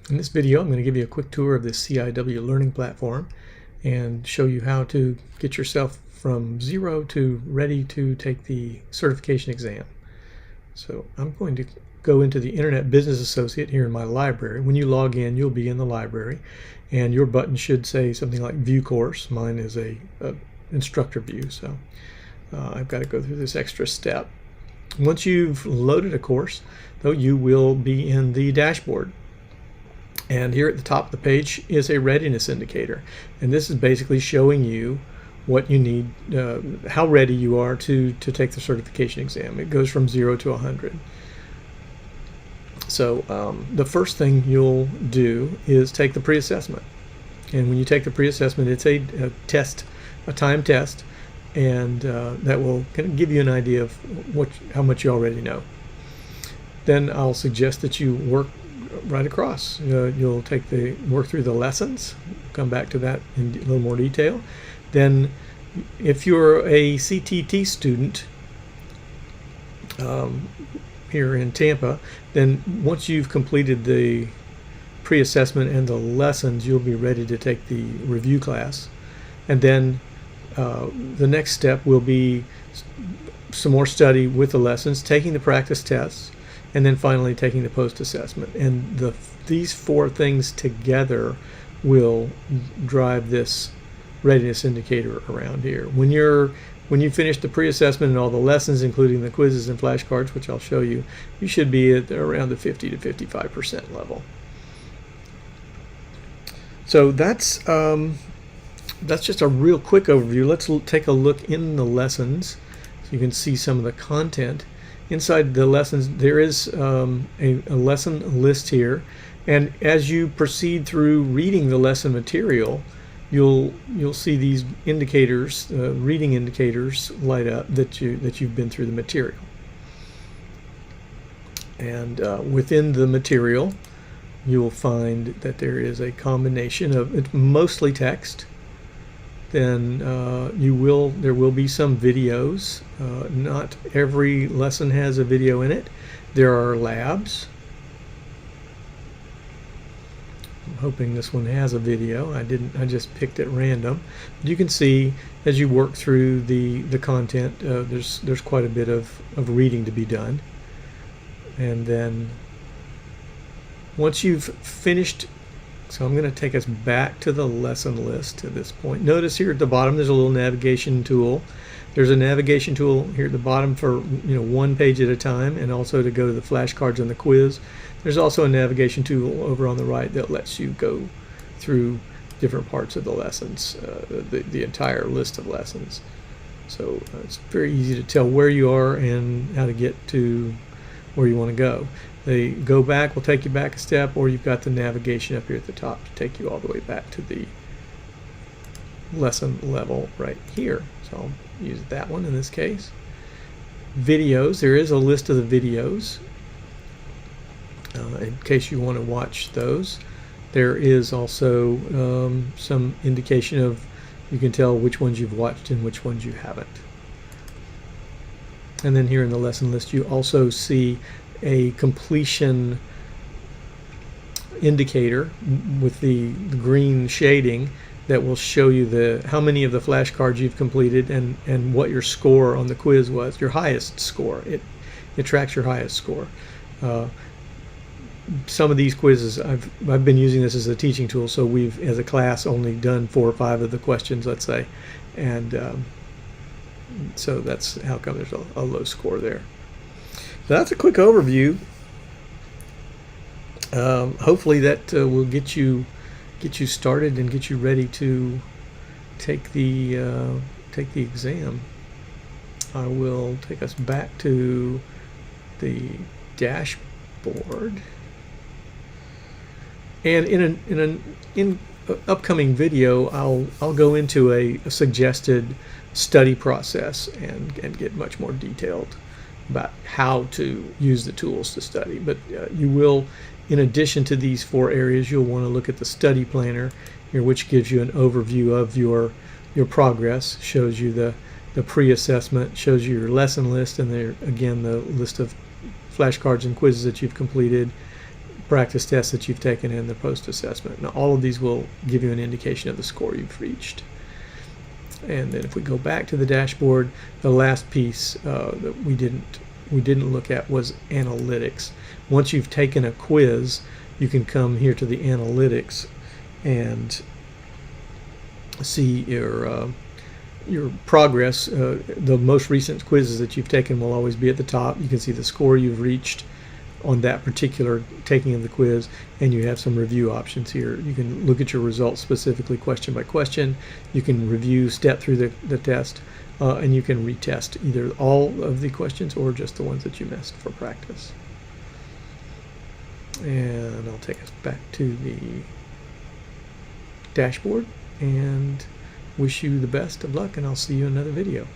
In this video, I'm going to give you a quick tour of the CIW learning platform and show you how to get yourself from zero to ready to take the certification exam. So I'm going to go into the Internet Business Associate here in my library. When you log in, you'll be in the library, and your button should say something like View Course. Mine is a instructor view, so I've got to go through this extra step. Once you've loaded a course, though, you will be in the dashboard. And here at the top of the page is a readiness indicator. And this is basically showing you what you need, how ready you are to take the certification exam. It goes from 0 to 100. So the first thing you'll do is take the pre-assessment. And when you take the pre-assessment, it's a test, a time test, and that will kind of give you an idea of how much you already know. Then I'll suggest that you work right across. You'll work through the lessons, come back to that in a little more detail. Then if you're a CTT student here in Tampa, then once you've completed the pre-assessment and the lessons, you'll be ready to take the review class. And then the next step will be some more study with the lessons, taking the practice tests, and then finally taking the post-assessment. And these four things together will drive this readiness indicator around here. When you finish the pre-assessment and all the lessons, including the quizzes and flashcards, which I'll show you, you should be at around the 50 to 55% level. So that's just a real quick overview. Let's take a look in the lessons so you can see some of the content. Inside the lessons, there is a lesson list here, and as you proceed through reading the lesson material, you'll see these indicators, reading indicators, light up that you've been through the material. And within the material, you will find that there is a combination of, it's mostly text. Then there will be some videos. Not every lesson has a video in it. There are labs. I'm hoping this one has a video. I just picked at random. You can see as you work through the content, there's quite a bit of reading to be done. And then once you've finished, so I'm going to take us back to the lesson list at this point. Notice here at the bottom there's a little navigation tool. There's a navigation tool here at the bottom for one page at a time, and also to go to the flashcards and the quiz. There's also a navigation tool over on the right that lets you go through different parts of the lessons, the entire list of lessons. So it's very easy to tell where you are and how to get to where you want to go. The go back will take you back a step, or you've got the navigation up here at the top to take you all the way back to the lesson level right here. So I'll use that one in this case. Videos, there is a list of the videos in case you want to watch those. There is also some indication of, you can tell which ones you've watched and which ones you haven't. And then here in the lesson list you also see a completion indicator with the green shading that will show you how many of the flashcards you've completed and what your score on the quiz was, your highest score. It tracks your highest score. Some of these quizzes, I've been using this as a teaching tool, so we've as a class only done 4 or 5 of the questions, let's say, and so that's how come there's a low score there. So that's a quick overview. Hopefully that will get you started and get you ready to take the exam. I will take us back to the dashboard, and in an upcoming video I'll go into a suggested study process and get much more detailed about how to use the tools to study. But you will, in addition to these 4 areas, you'll want to look at the study planner here, which gives you an overview of your progress, shows you the pre-assessment, shows you your lesson list, and there again the list of flashcards and quizzes that you've completed, practice tests that you've taken and the post-assessment. Now all of these will give you an indication of the score you've reached. And then if we go back to the dashboard, the last piece that we didn't look at was analytics. Once you've taken a quiz, you can come here to the analytics and see your progress. The most recent quizzes that you've taken will always be at the top. You can see the score you've reached on that particular taking of the quiz, and you have some review options here. You can look at your results specifically question by question. You can review step through the test, and you can retest either all of the questions or just the ones that you missed for practice. And I'll take us back to the dashboard and wish you the best of luck, and I'll see you in another video.